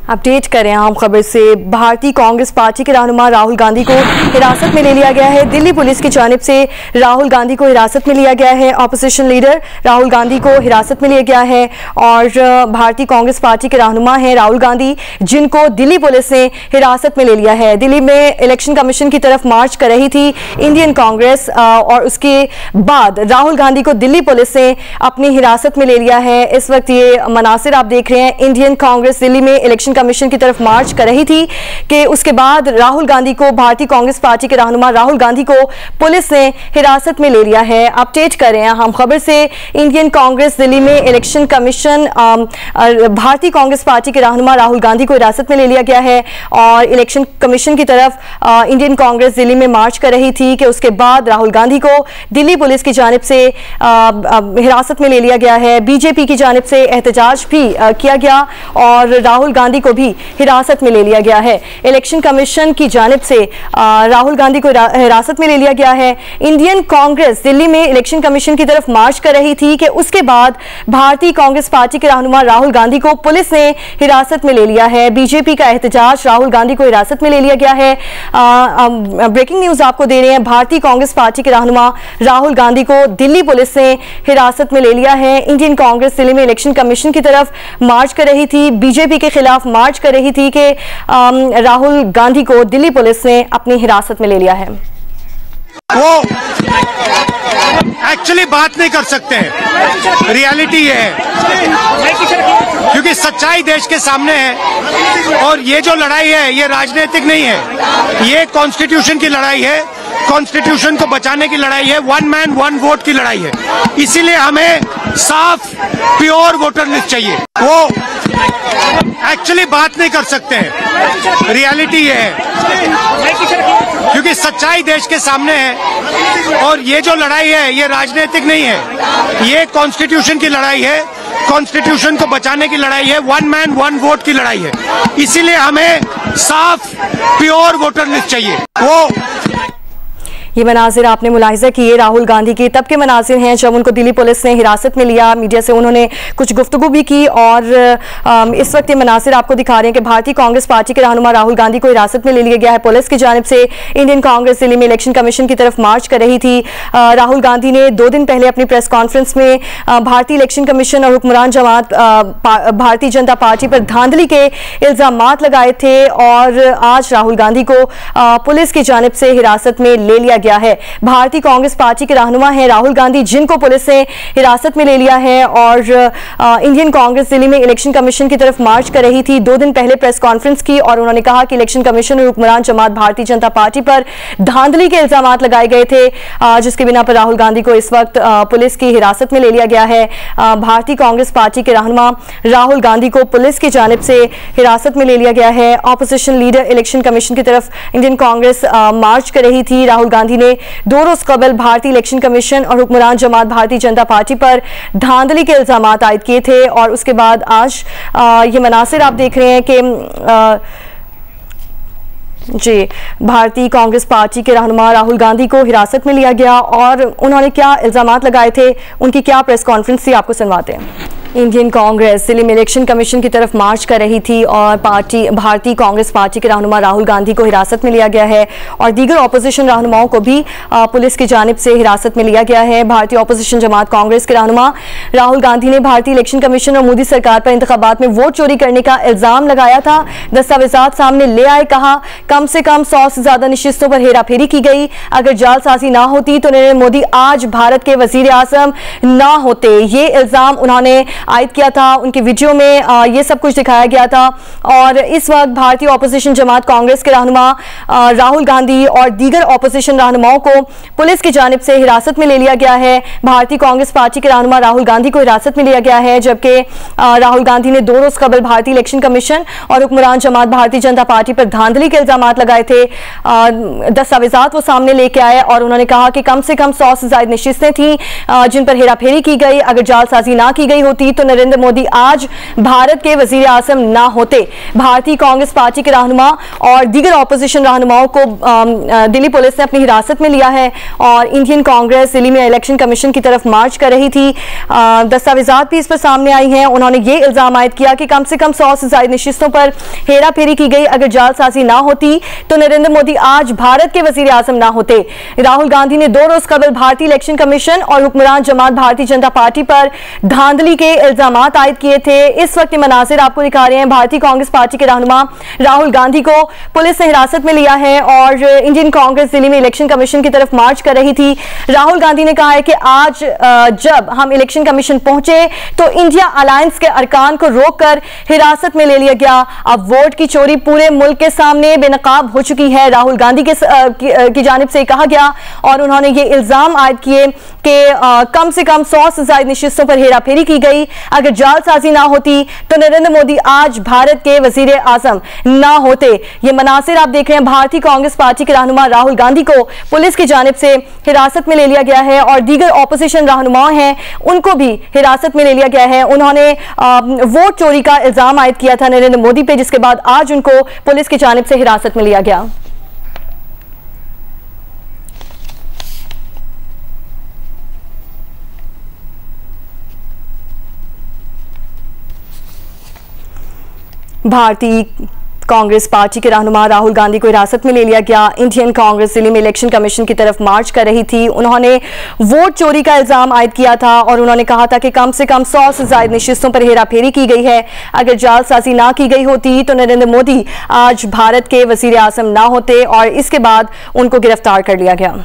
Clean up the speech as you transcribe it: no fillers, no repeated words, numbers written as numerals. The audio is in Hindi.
अपडेट करें आम खबर से। भारतीय कांग्रेस पार्टी के रहनुमा राहुल गांधी को हिरासत में ले लिया गया है। दिल्ली पुलिस की जानिब से राहुल गांधी को हिरासत में लिया गया है। ऑपोजिशन लीडर राहुल गांधी को हिरासत में लिया गया है और भारतीय कांग्रेस पार्टी के रहनुमा हैं राहुल गांधी, जिनको दिल्ली पुलिस ने हिरासत में ले लिया है। दिल्ली में इलेक्शन कमीशन की तरफ मार्च कर रही थी इंडियन कांग्रेस और उसके बाद राहुल गांधी को दिल्ली पुलिस ने अपनी हिरासत में ले लिया है। इस वक्त ये मनासिर आप देख रहे हैं। इंडियन कांग्रेस दिल्ली में इलेक्शन कमीशन की तरफ मार्च कर रही थी कि उसके बाद राहुल गांधी को, भारतीय कांग्रेस पार्टी के रहनुमा राहुल गांधी को पुलिस ने हिरासत में ले लिया है। अपडेट कर रहे हैं हम खबर से। इंडियन कांग्रेस दिल्ली में इलेक्शन कमीशन, भारतीय कांग्रेस पार्टी के रहनुमा राहुल गांधी को हिरासत में ले लिया गया है और इलेक्शन कमीशन की तरफ इंडियन कांग्रेस दिल्ली में मार्च कर रही थी कि उसके बाद राहुल गांधी को दिल्ली पुलिस की जानिब से हिरासत में ले लिया गया है। बीजेपी की जानिब से एहतजाज भी किया गया और राहुल गांधी को भी हिरासत में ले लिया गया है। इलेक्शन कमीशन की जानिब से राहुल गांधी को हिरासत में ले लिया गया है। इंडियन कांग्रेस दिल्ली में इलेक्शन कमीशन की तरफ मार्च कर रही थी कि उसके बाद भारतीय कांग्रेस पार्टी के रहनुमा राहुल गांधी को पुलिस ने हिरासत में ले लिया है। बीजेपी का एहतजाज, राहुल गांधी को हिरासत में ले लिया गया है। ब्रेकिंग न्यूज आपको दे रहे हैं। भारतीय कांग्रेस पार्टी के रहनुमा राहुल गांधी को दिल्ली पुलिस ने हिरासत में ले लिया है। इंडियन कांग्रेस दिल्ली में इलेक्शन कमीशन की तरफ मार्च कर रही थी, बीजेपी के खिलाफ मार्च कर रही थी कि राहुल गांधी को दिल्ली पुलिस ने अपनी हिरासत में ले लिया है। वो एक्चुअली बात नहीं कर सकते हैं, रियलिटी ये है क्योंकि सच्चाई देश के सामने है और ये जो लड़ाई है ये राजनीतिक नहीं है, ये कॉन्स्टिट्यूशन की लड़ाई है। कॉन्स्टिट्यूशन को बचाने की लड़ाई है, वन मैन वन वोट की लड़ाई है। इसीलिए हमें साफ प्योर वोटर लिस्ट चाहिए। वो एक्चुअली बात नहीं कर सकते हैं, रियलिटी ये है क्योंकि सच्चाई देश के सामने है और ये जो लड़ाई है ये राजनीतिक नहीं है, ये कॉन्स्टिट्यूशन की लड़ाई है। कॉन्स्टिट्यूशन को बचाने की लड़ाई है, वन मैन वन वोट की लड़ाई है। इसीलिए हमें साफ प्योर वोटर लिस्ट चाहिए। वो ये मनाजिर आपने मुलाहिजा किए राहुल गांधी के तब के मनाजिर हैं जब उनको दिल्ली पुलिस ने हिरासत में लिया। मीडिया से उन्होंने कुछ गुफ्तगू भी की और इस वक्त ये मनाजिर आपको दिखा रहे हैं कि भारतीय कांग्रेस पार्टी के रहनुमा राहुल गांधी को हिरासत में ले लिया गया है पुलिस की जानिब से। इंडियन कांग्रेस दिल्ली में इलेक्शन कमीशन की तरफ मार्च कर रही थी। राहुल गांधी ने 2 दिन पहले अपनी प्रेस कॉन्फ्रेंस में भारतीय इलेक्शन कमीशन और हुक्मरान जमात भारतीय जनता पार्टी पर धांधली के इल्जामात लगाए थे और आज राहुल गांधी को पुलिस की जानिब से हिरासत में ले लिया गया है। भारतीय कांग्रेस पार्टी के रहनुमा हैं राहुल गांधी, जिनको पुलिस ने हिरासत में ले लिया है और इंडियन कांग्रेस दिल्ली में इलेक्शन कमीशन की तरफ मार्च कर रही थी। 2 दिन पहले प्रेस कॉन्फ्रेंस की और उन्होंने कहा कि इलेक्शन कमीशन और हुक्मरान जमात भारतीय जनता पार्टी पर धांधली के इल्जामात लगाए गए थे, जिसके बिना पर राहुल गांधी को इस वक्त पुलिस की हिरासत में ले लिया गया है। भारतीय कांग्रेस पार्टी के रहनुमा राहुल गांधी को पुलिस की जानिब से हिरासत में ले लिया गया है। ऑपोजिशन लीडर इलेक्शन कमीशन की तरफ इंडियन कांग्रेस मार्च कर रही थी। राहुल गांधी ने 2 रोज कबल भारतीय इलेक्शन कमीशन और हुक्मरान जमात भारतीय जनता पार्टी पर धांधली के इल्जामात आयद किए थे और उसके बाद आज ये मनासिर आप देख रहे हैं कि जी भारतीय कांग्रेस पार्टी के रहनुमा राहुल गांधी को हिरासत में लिया गया और उन्होंने क्या इल्जामात लगाए थे, उनकी क्या प्रेस कॉन्फ्रेंस थी, आपको सुनवाते हैं। इंडियन कांग्रेस दिल्ली में इलेक्शन कमीशन की तरफ मार्च कर रही थी और भारतीय कांग्रेस पार्टी के रहनुमा राहुल गांधी को हिरासत में लिया गया है और दीगर ऑपोजिशन रहनुमाओं को भी पुलिस की जानिब से हिरासत में लिया गया है। भारतीय ऑपोजिशन जमात कांग्रेस के रहनुमा राहुल गांधी ने भारतीय इलेक्शन कमीशन और मोदी सरकार पर इंतखाबात में वोट चोरी करने का इल्जाम लगाया था। दस्तावेजात सामने ले आए, कहा कम से कम 100 से ज्यादा नशिस्तों पर हेराफेरी की गई। अगर जालसाजी ना होती तो नरेंद्र मोदी आज भारत के वजीर आजम ना होते। ये इल्जाम उन्होंने आयद किया था। उनकी वीडियो में ये सब कुछ दिखाया गया था और इस वक्त भारतीय ऑपोजिशन जमात कांग्रेस के रहनुमा राहुल गांधी और दीगर ऑपोजिशन रहनुमाओं को पुलिस की जानिब से हिरासत में ले लिया गया है। भारतीय कांग्रेस पार्टी के रहनुमा राहुल गांधी को हिरासत में लिया गया है, जबकि राहुल गांधी ने 2 रोज कबल भारतीय इलेक्शन कमीशन और हुक्मरान जमात भारतीय जनता पार्टी पर धांधली के इल्जामात लगाए थे। दस्तावेजात वो सामने लेके आए और उन्होंने कहा कि कम से कम 100 से ज्यादा नशिस्तें थी जिन पर हेराफेरी की गई। अगर जालसाजी ना की गई होती तो नरेंद्र मोदी आज भारत के वजीर आजम ना होते। भारतीय कांग्रेस पार्टी के रहनुमा और दीगर ऑपोजिशन रहनुमाओं को दिल्ली पुलिस ने अपनी हिरासत में लिया है और इंडियन कांग्रेस दिल्ली में इलेक्शन कमीशन की तरफ मार्च कर रही थी। दस्तावेजात भी इस पर सामने आई हैं। उन्होंने ये इल्जाम आयद किया कि कम से कम 100 से ज्यादा नशिस्तों पर हेरा फेरी की गई। अगर जालसाजी ना होती तो नरेंद्र मोदी आज भारत के वजीर आजम ना होते। राहुल गांधी ने 2 रोज कबल भारतीय इलेक्शन कमीशन और हुक्मरान जमात भारतीय जनता पार्टी पर धांधली के इल्जाम आयद किए थे। इस वक्त मनाजिर आपको दिखा रहे हैं। भारतीय कांग्रेस पार्टी के रहनुमा राहुल गांधी को पुलिस ने हिरासत में लिया है और इंडियन कांग्रेस दिल्ली में इलेक्शन कमीशन की तरफ मार्च कर रही थी। राहुल गांधी ने कहा है कि आज जब हम इलेक्शन कमीशन पहुंचे तो इंडिया अलायंस के अरकान को रोककर हिरासत में ले लिया गया। अब वोट की चोरी पूरे मुल्क के सामने बेनकाब हो चुकी है, राहुल गांधी की जानिब से कहा गया और उन्होंने ये इल्जाम आयद किए कि कम से कम 100 से ज्यादा नशिस्तों पर हेरा फेरी की गई। अगर जालसाजी ना होती तो नरेंद्र मोदी आज भारत के वजीर आजम ना होते। ये मनासिर आप देख रहे हैं। भारतीय कांग्रेस पार्टी के रहनुमा राहुल गांधी को पुलिस की जानिब से हिरासत में ले लिया गया है और दीगर ऑपोजिशन रहनुमा हैं उनको भी हिरासत में ले लिया गया है। उन्होंने वोट चोरी का इल्जाम आयद किया था नरेंद्र मोदी पे, जिसके बाद आज उनको पुलिस की जानिब से हिरासत में लिया गया। भारतीय कांग्रेस पार्टी के रहनुमा राहुल गांधी को हिरासत में ले लिया गया। इंडियन कांग्रेस दिल्ली में इलेक्शन कमीशन की तरफ मार्च कर रही थी। उन्होंने वोट चोरी का इल्जाम आयद किया था और उन्होंने कहा था कि कम से कम 100 से ज्यादा नशिस्तों पर हेरा फेरी की गई है। अगर जालसाजी ना की गई होती तो नरेंद्र मोदी आज भारत के वजीर आजम ना होते और इसके बाद उनको गिरफ्तार कर लिया गया।